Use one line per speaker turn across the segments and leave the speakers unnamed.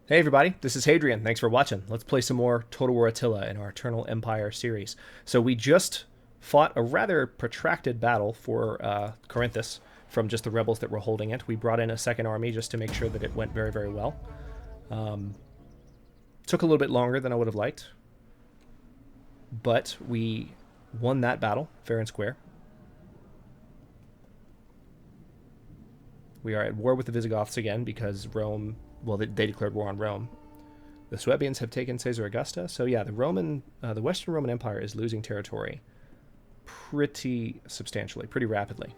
Hey everybody, this is Hadrian. Thanks for watching. Let's play some more Total War Attila in our Eternal Empire series. So we just fought a rather protracted battle for Corinthus from just the rebels that were holding it. We brought in a second army just to make sure that it went very, very well. Took a little bit longer than I would have liked, but we won that battle fair and square. We are at war with the Visigoths again because Rome, well, they declared war on Rome. The Suebians have taken Caesar Augusta. So yeah, the Western Roman Empire is losing territory pretty substantially, pretty rapidly.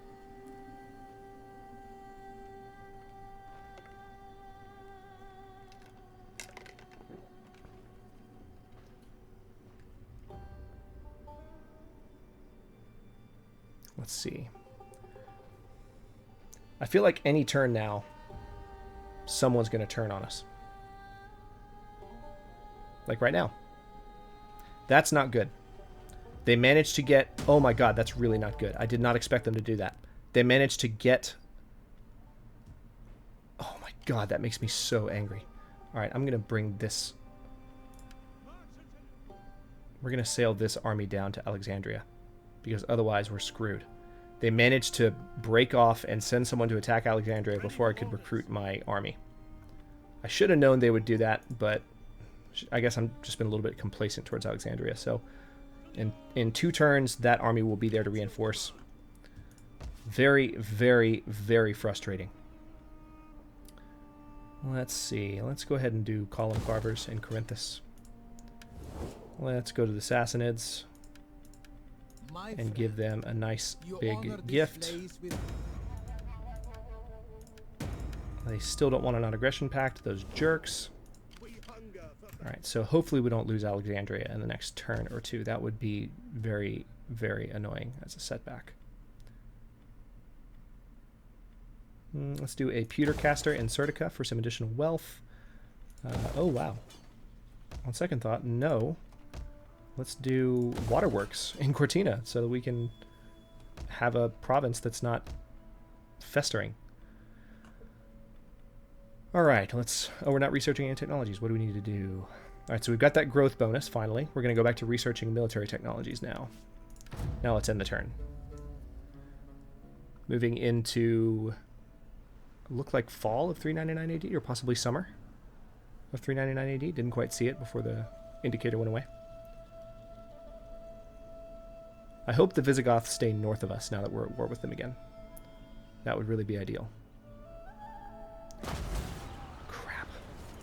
Let's see. I feel like any turn now, someone's going to turn on us. Like right now. That's not good. They managed to get... Oh my god, that's really not good. I did not expect them to do that. They managed to get... Oh my god, that makes me so angry. Alright, I'm going to bring this... We're going to sail this army down to Alexandria, because otherwise we're screwed. They managed to break off and send someone to attack Alexandria before I could recruit my army. I should have known they would do that, but I guess I'm just been a little bit complacent towards Alexandria. So in 2 turns, that army will be there to reinforce. Very, very, very frustrating. Let's see. Let's go ahead and do column carvers in Corinthus. Let's go to the Sassanids and give them a nice big gift. They still don't want a non-aggression pact, those jerks. Alright, so hopefully we don't lose Alexandria in the next turn or 2. That would be very, very annoying as a setback. Let's do a pewter caster in Serdica for some additional wealth. Oh wow. On second thought, no. Let's do waterworks in Cortina so that we can have a province that's not festering. All right, let's... Oh, we're not researching any technologies. What do we need to do? All right, so we've got that growth bonus, finally. We're going to go back to researching military technologies now. Now let's end the turn. Moving into... Look like fall of 399 AD, or possibly summer of 399 AD. Didn't quite see it before the indicator went away. I hope the Visigoths stay north of us now that we're at war with them again. That would really be ideal. Crap.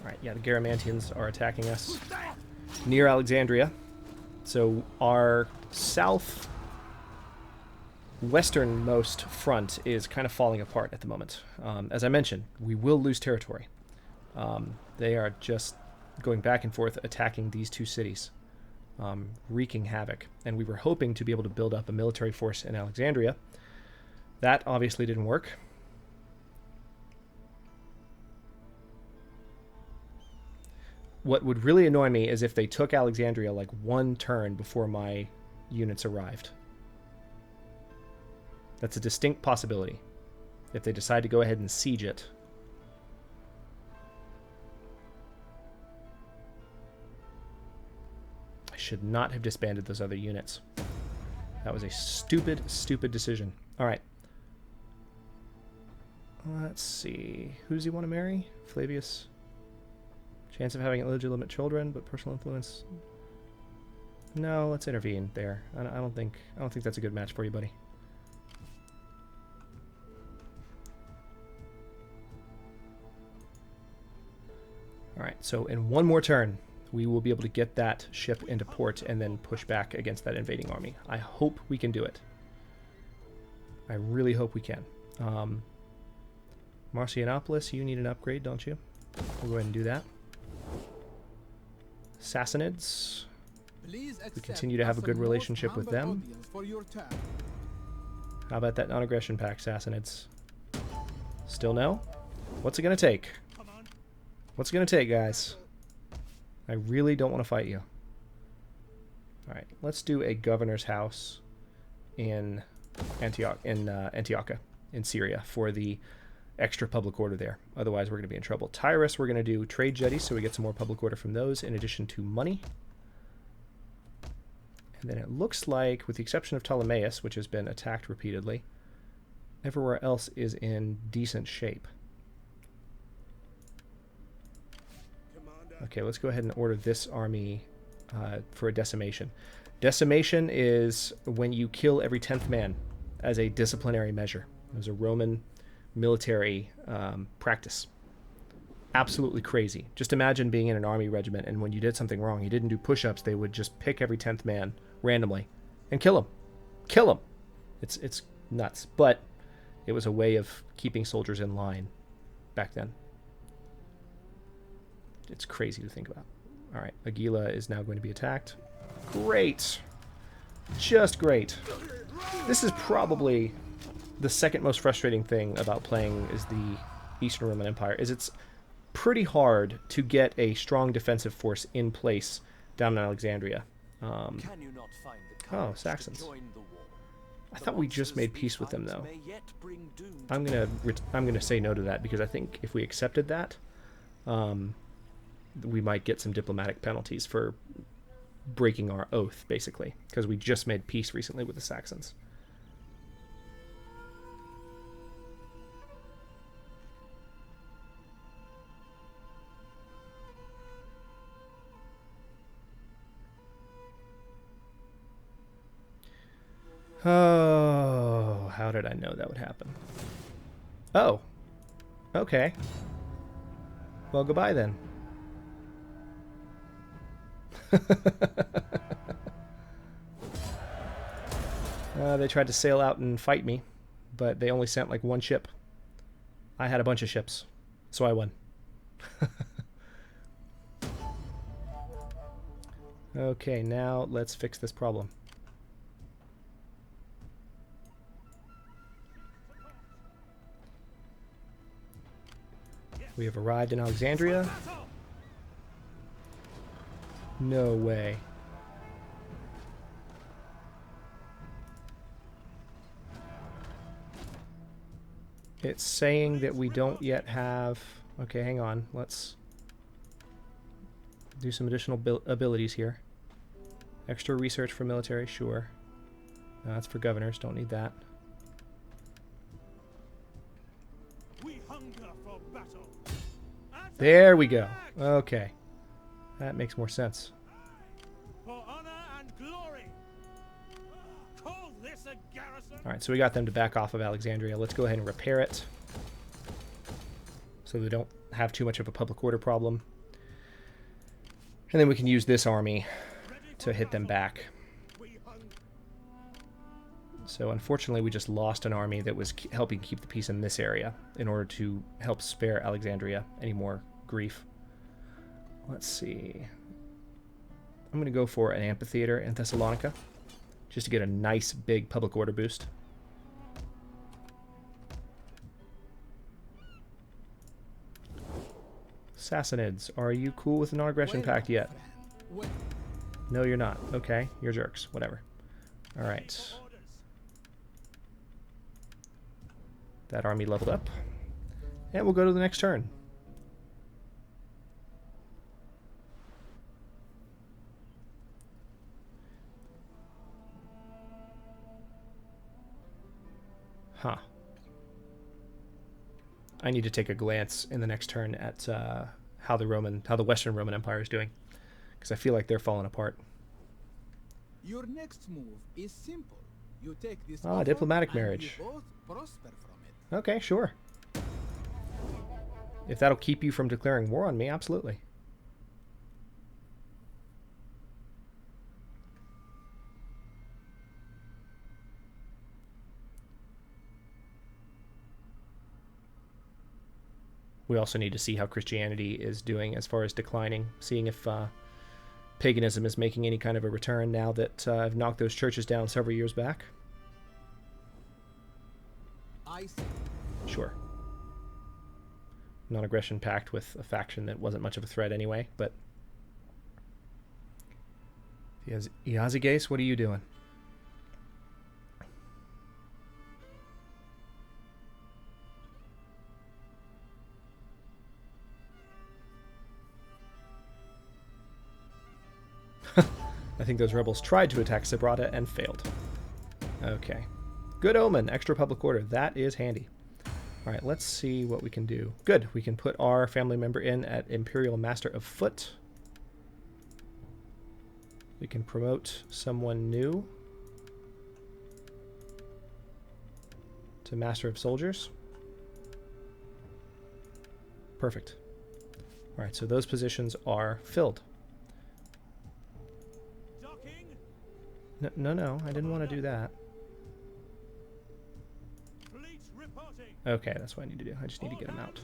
Alright, yeah, the Garamantians are attacking us near Alexandria. So our southwesternmost front is kind of falling apart at the moment. As I mentioned, we will lose territory. They are just going back and forth attacking these 2 cities. Wreaking havoc, and we were hoping to be able to build up a military force in Alexandria. That obviously didn't work. What would really annoy me is if they took Alexandria like 1 turn before my units arrived. That's a distinct possibility. If they decide to go ahead and siege it. Should not have disbanded those other units. That was a stupid, stupid decision. All right. Let's see. Who does he want to marry? Flavius. Chance of having illegitimate children, but personal influence. No, let's intervene there. I don't think that's a good match for you, buddy. All right. So in 1 more turn, we will be able to get that ship into port and then push back against that invading army. I hope we can do it. I really hope we can. Marcianopolis, you need an upgrade, don't you? We'll go ahead and do that. Sassanids. We continue to have a good relationship with them. How about that non-aggression pact, Sassanids? Still no? What's it going to take? What's it going to take, guys? I really don't want to fight you. Alright, let's do a governor's house in Antiochia, in Syria, for the extra public order there. Otherwise, we're going to be in trouble. Tyrus, we're going to do trade jetties, so we get some more public order from those, in addition to money. And then it looks like, with the exception of Ptolemais, which has been attacked repeatedly, everywhere else is in decent shape. Okay, let's go ahead and order this army for a decimation. Decimation is when you kill every 10th man as a disciplinary measure. It was a Roman military practice. Absolutely crazy. Just imagine being in an army regiment, and when you did something wrong, you didn't do push-ups, they would just pick every 10th man randomly and kill him. Kill him! It's nuts. But it was a way of keeping soldiers in line back then. It's crazy to think about. All right, Aguila is now going to be attacked. Great. Just great. This is probably the second most frustrating thing about playing is the Eastern Roman Empire, is it's pretty hard to get a strong defensive force in place down in Alexandria. Oh, Saxons. I thought we just made peace with them, though. I'm gonna say no to that, because I think if we accepted that, we might get some diplomatic penalties for breaking our oath, basically, because we just made peace recently with the Saxons. Oh, how did I know that would happen? Oh, okay. Well, goodbye then. They tried to sail out and fight me, but they only sent like one ship. I had a bunch of ships, so I won. Okay, now let's fix this problem. We have arrived in Alexandria. No way. It's saying that we don't yet have... Okay, hang on. Let's do some additional abilities here. Extra research for military, sure. No, that's for governors, don't need that. There we go. Okay. That makes more sense. For honor and glory. Call this a garrison. All right, so we got them to back off of Alexandria. Let's go ahead and repair it so they don't have too much of a public order problem. And then we can use this army to hit them back. So unfortunately, we just lost an army that was helping keep the peace in this area in order to help spare Alexandria any more grief. Let's see. I'm going to go for an amphitheater in Thessalonica just to get a nice big public order boost. Sassanids, are you cool with the non-aggression pact yet? No, you're not. Okay, you're jerks. Whatever. All right. That army leveled up. And we'll go to the next turn. Huh. I need to take a glance in the next turn at how the Western Roman Empire is doing, because I feel like they're falling apart.
Your next move is simple. You take this
diplomatic marriage.
You both prosper from it.
Okay, sure. If that'll keep you from declaring war on me, absolutely. We also need to see how Christianity is doing as far as declining, seeing if paganism is making any kind of a return now that I've knocked those churches down several years back.
I see.
Sure. Non-aggression pact with a faction that wasn't much of a threat anyway, but... Iazyges, what are you doing? I think those rebels tried to attack Sabrata and failed. Okay. Good omen. Extra public order. That is handy. All right, let's see what we can do. Good. We can put our family member in at Imperial Master of Foot. We can promote someone new to Master of Soldiers. Perfect. All right, so those positions are filled. No, I didn't want to do that. Okay, that's what I need to do. I just need to get them out.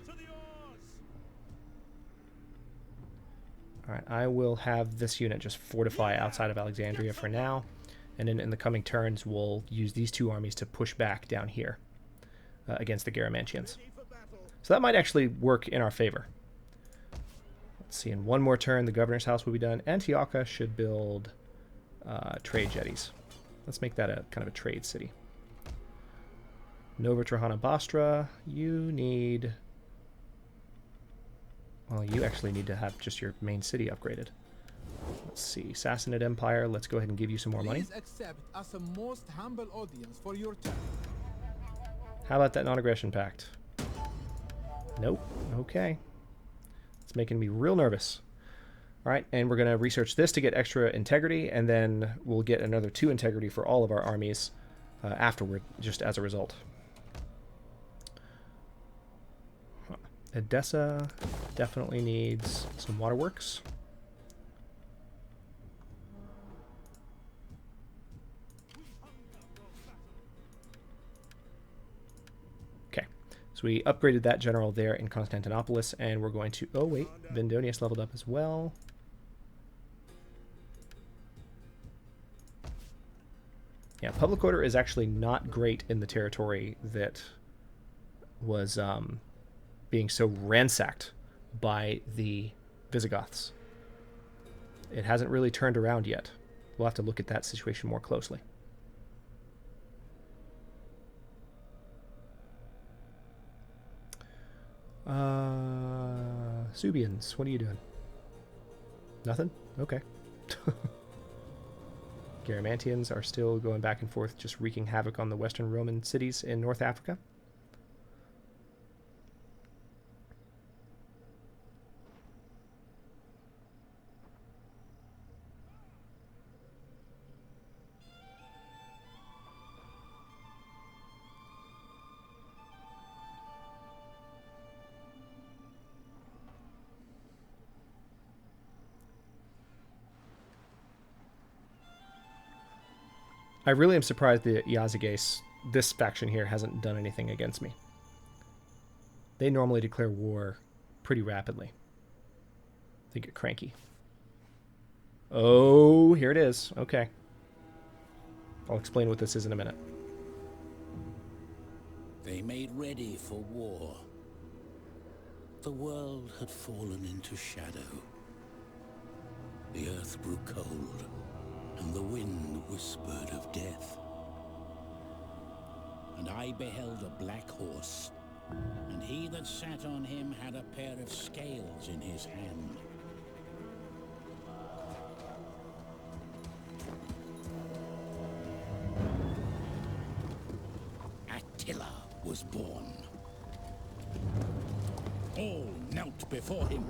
All right, I will have this unit just fortify outside of Alexandria for now, and then in the coming turns, we'll use these two armies to push back down here against the Garamantians. So that might actually work in our favor. Let's see, in one more turn, the governor's house will be done. Antiochia should build trade jetties. Let's make that a kind of a trade city. Nova Trajana Bastra, you need... Well, you actually need to have just your main city upgraded. Let's see, Sassanid Empire, let's go ahead and give you some more money.
Please accept as a most humble audience for your turn.
How about that non-aggression pact? Nope. Okay. It's making me real nervous. All right, and we're going to research this to get extra integrity, and then we'll get another 2 integrity for all of our armies afterward, just as a result. Edessa definitely needs some waterworks. Okay, so we upgraded that general there in Constantinopolis, and we're going to... Oh, wait, Vindonius leveled up as well. Yeah, public order is actually not great in the territory that was being so ransacked by the Visigoths. It hasn't really turned around yet. We'll have to look at that situation more closely. Subians, what are you doing? Nothing? Okay. Garamantians are still going back and forth, just wreaking havoc on the Western Roman cities in North Africa. I really am surprised that Yazagase, this faction here, hasn't done anything against me. They normally declare war pretty rapidly. They get cranky. Oh, here it is. Okay. I'll explain what this is in a minute.
They made ready for war. The world had fallen into shadow. The earth grew cold, and the wind whispered of death. And I beheld a black horse, and he that sat on him had a pair of scales in his hand. Attila was born. All knelt before him,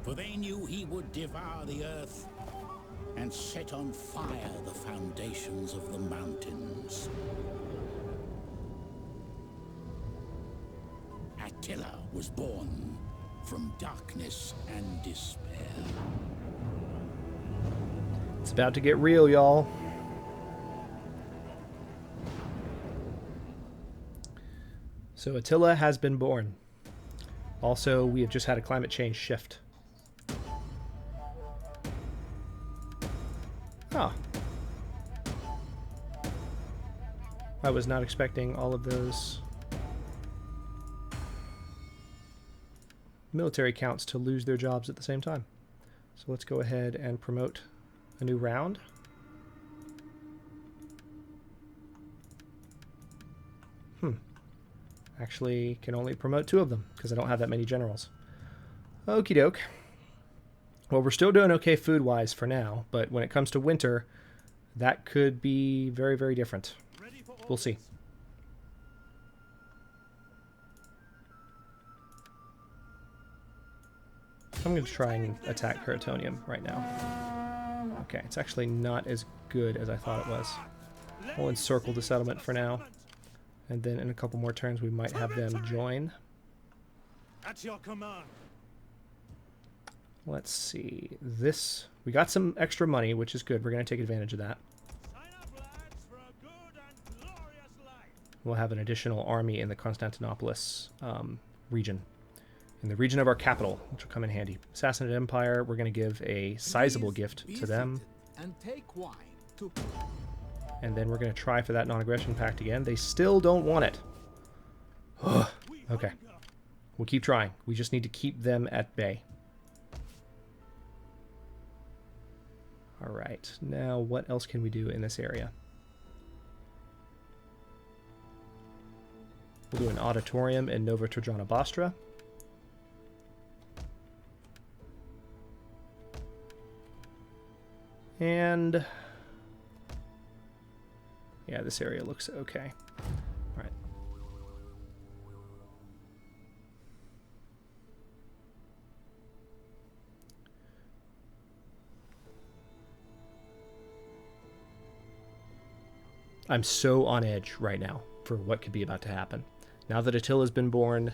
for they knew he would devour the earth and set on fire the foundations of the mountains. Attila was born from darkness and despair.
It's about to get real, y'all. So Attila has been born. Also, we have just had a climate change shift. Oh. I was not expecting all of those military counts to lose their jobs at the same time. So let's go ahead and promote a new round. Actually, can only promote 2 of them because I don't have that many generals. Okie doke. Well, we're still doing okay food-wise for now, but when it comes to winter, that could be very, very different. We'll see. I'm going to try and attack Heratonium right now. Okay, it's actually not as good as I thought it was. We'll encircle the settlement for now. And then in a couple more turns we might have them join.
At your command.
Let's see. This, we got some extra money, which is good. We're going to take advantage of that.
Sign up, lads, for a good and glorious life.
We'll have an additional army in the Constantinopolis region. In the region of our capital, which will come in handy. Sassanid Empire, we're going to give a sizable gift to them.
And take wine to...
And then we're going to try for that non-aggression pact again. They still don't want it. Okay. We'll keep trying. We just need to keep them at bay. Alright. Now, what else can we do in this area? We'll do an auditorium in Nova Trajana Bostra. And yeah, this area looks okay. All right. I'm so on edge right now for what could be about to happen. Now that Attila's been born,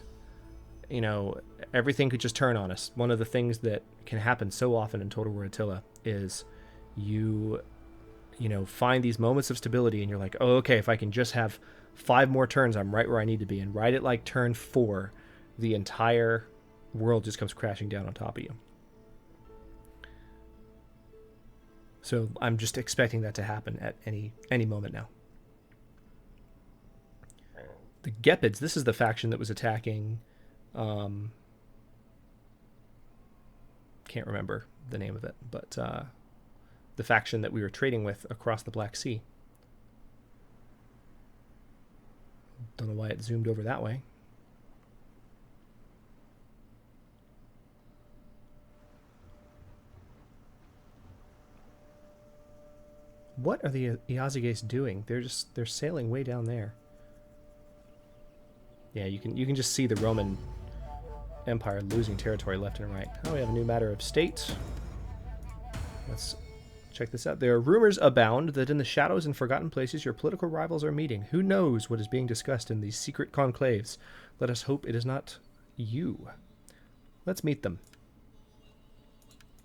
you know, everything could just turn on us. One of the things that can happen so often in Total War Attila is you know, find these moments of stability and you're like, oh, okay, if I can just have 5 more turns, I'm right where I need to be. And right at like turn 4, the entire world just comes crashing down on top of you. So I'm just expecting that to happen at any moment now. The Gepids, this is the faction that was attacking, can't remember the name of it, but the faction that we were trading with across the Black Sea. Don't know why it zoomed over that way. What are the Iazyges doing? They're sailing way down there. Yeah, you can just see the Roman Empire losing territory left and right. Oh, we have a new matter of state. Let's check this out. There are rumors abound that in the shadows and forgotten places your political rivals are meeting. Who knows what is being discussed in these secret conclaves? Let us hope it is not you. Let's meet them.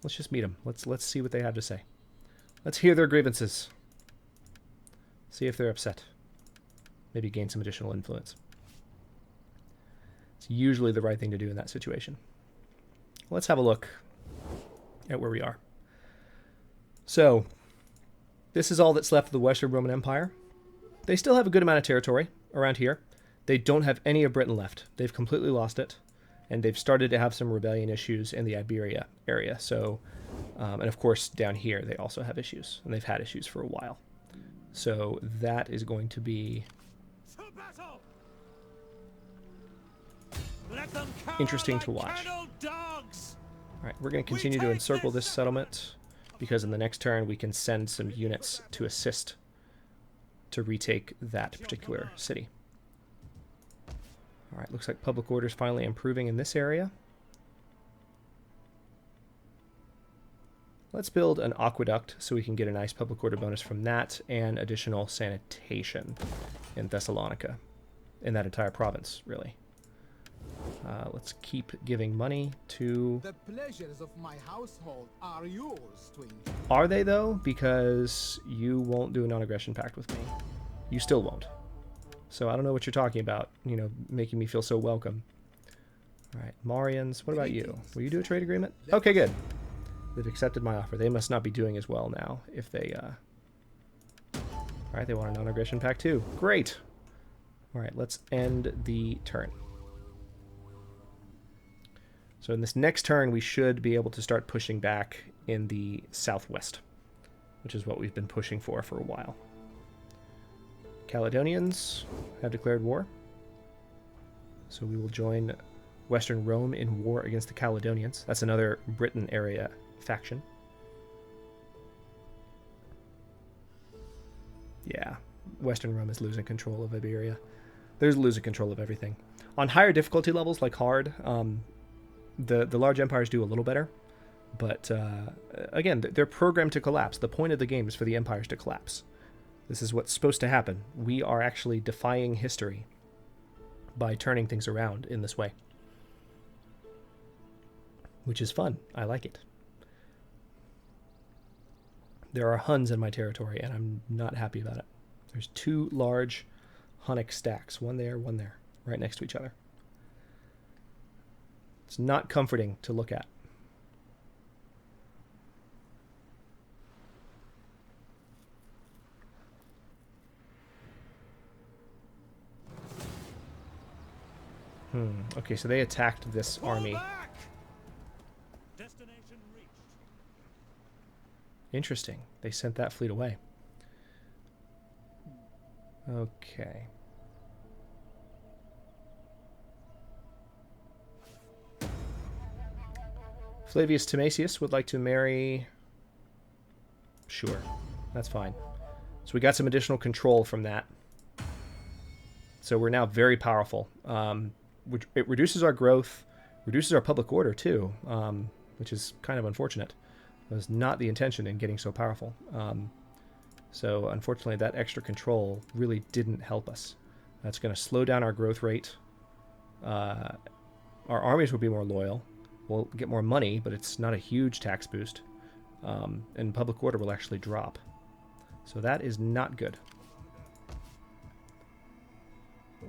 Let's just meet them. Let's see what they have to say. Let's hear their grievances. See if they're upset. Maybe gain some additional influence. It's usually the right thing to do in that situation. Let's have a look at where we are. So, this is all that's left of the Western Roman Empire. They still have a good amount of territory around here. They don't have any of Britain left. They've completely lost it. And they've started to have some rebellion issues in the Iberia area. So, and of course, down here, they also have issues. And they've had issues for a while. So, that is going to be interesting to watch. Alright, we're going to continue to encircle this settlement, because in the next turn we can send some units to assist to retake that particular city. Alright, looks like public order is finally improving in this area. Let's build an aqueduct so we can get a nice public order bonus from that and additional sanitation in Thessalonica, in that entire province, really. Let's keep giving money to...
The pleasures of my household are yours to enjoy.
Are they, though? Because you won't do a non-aggression pact with me. You still won't. So I don't know what you're talking about, you know, making me feel so welcome. Alright, Marians, what about you? Will you do a trade agreement? Okay, good. They've accepted my offer. They must not be doing as well now if they... Alright, they want a non-aggression pact too. Great! Alright, let's end the turn. So in this next turn, we should be able to start pushing back in the southwest, which is what we've been pushing for a while. Caledonians have declared war. So we will join Western Rome in war against the Caledonians. That's another Britain area faction. Yeah, Western Rome is losing control of Iberia. They're losing control of everything. On higher difficulty levels, like hard, the large empires do a little better. But again, they're programmed to collapse. The point of the game is for the empires to collapse. This is what's supposed to happen. We are actually defying history by turning things around in this way. Which is fun. I like it. There are Huns in my territory, and I'm not happy about it. There's 2 large Hunnic stacks. One there, right next to each other. It's not comforting to look at. Okay, so they attacked this army.
Back! Destination reached.
Interesting. They sent that fleet away. Okay. Flavius Timasius would like to marry... Sure, that's fine. So we got some additional control from that. So we're now very powerful. It reduces our growth, reduces our public order too, which is kind of unfortunate. It was not the intention in getting so powerful. So unfortunately, that extra control really didn't help us. That's going to slow down our growth rate. Our armies will be more loyal. We'll get more money, but it's not a huge tax boost. And public order will actually drop. So that is not good.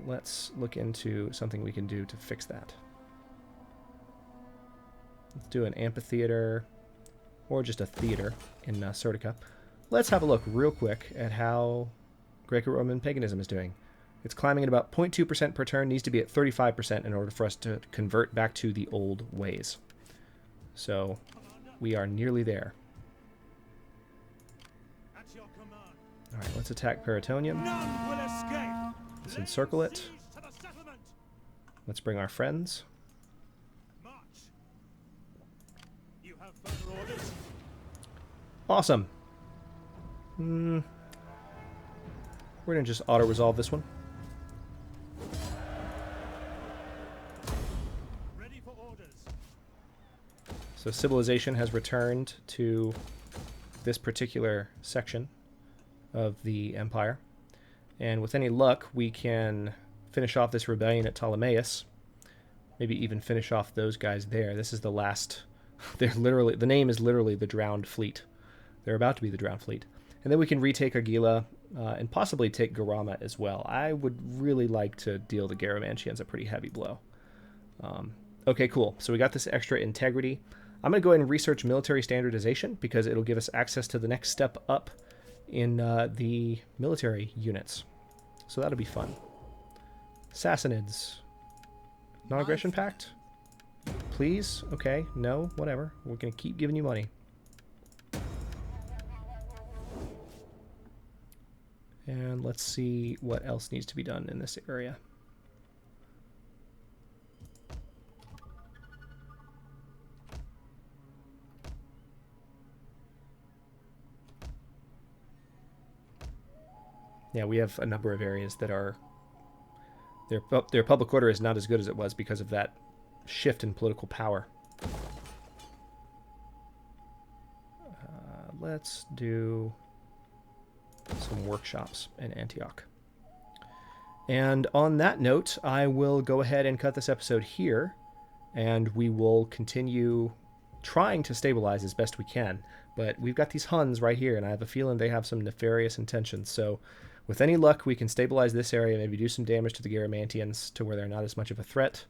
Let's look into something we can do to fix that. Let's do an amphitheater, or just a theater in Serdica. Let's have a look real quick at how Greco-Roman paganism is doing. It's climbing at about 0.2% per turn, needs to be at 35% in order for us to convert back to the old ways. So we are nearly there.
At your command.
All right, let's attack Peritonium.
None will escape.
Let's encircle it.
Siege to the settlement.
Let's bring our friends.
March. You have further orders.
Awesome. We're going to just auto-resolve this one.
Ready for orders.
So civilization has returned to this particular section of the empire. And with any luck, we can finish off this rebellion at Ptolemais. Maybe even finish off those guys there. This is the last... They're literally... The name is literally the Drowned Fleet. They're about to be the Drowned Fleet. And then we can retake Argila and possibly take Garama as well. I would really like to deal the Garamantians a pretty heavy blow. Okay, cool. So we got this extra integrity. I'm going to go ahead and research military standardization because it'll give us access to the next step up in the military units. So that'll be fun. Sassanids. Non-aggression pact? Please? Okay. No? Whatever. We're going to keep giving you money. And let's see what else needs to be done in this area. Yeah, we have a number of areas that are... Their public order is not as good as it was because of that shift in political power. Let's do some workshops in Antioch. And on that note, I will go ahead and cut this episode here, and we will continue trying to stabilize as best we can. But we've got these Huns right here, and I have a feeling they have some nefarious intentions. So with any luck, we can stabilize this area, maybe do some damage to the Garamantians to where they're not as much of a threat,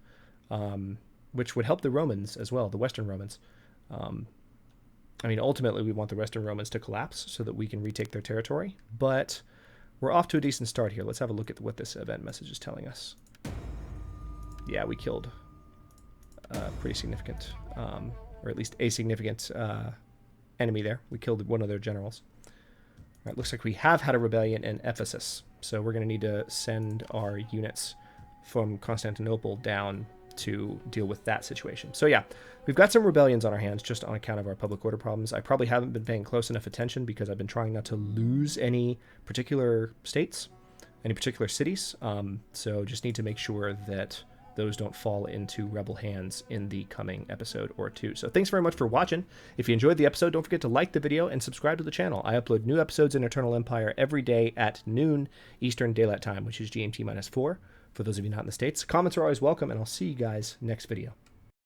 which would help the Romans as well, the Western Romans. I mean, ultimately, we want the Western Romans to collapse so that we can retake their territory, but we're off to a decent start here. Let's have a look at what this event message is telling us. Yeah, we killed pretty significant, or at least a significant enemy there. We killed one of their generals. All right, looks like we have had a rebellion in Ephesus, so we're going to need to send our units from Constantinople down to deal with that situation. So yeah, we've got some rebellions on our hands just on account of our public order problems. I probably haven't been paying close enough attention because I've been trying not to lose any particular states, any particular cities. So just need to make sure that those don't fall into rebel hands in the coming episode or two. So thanks very much for watching. If you enjoyed the episode, don't forget to like the video and subscribe to the channel. I upload new episodes in Eternal Empire every day at noon Eastern Daylight Time, which is GMT-4 for those of you not in the States. Comments are always welcome, and I'll see you guys next video.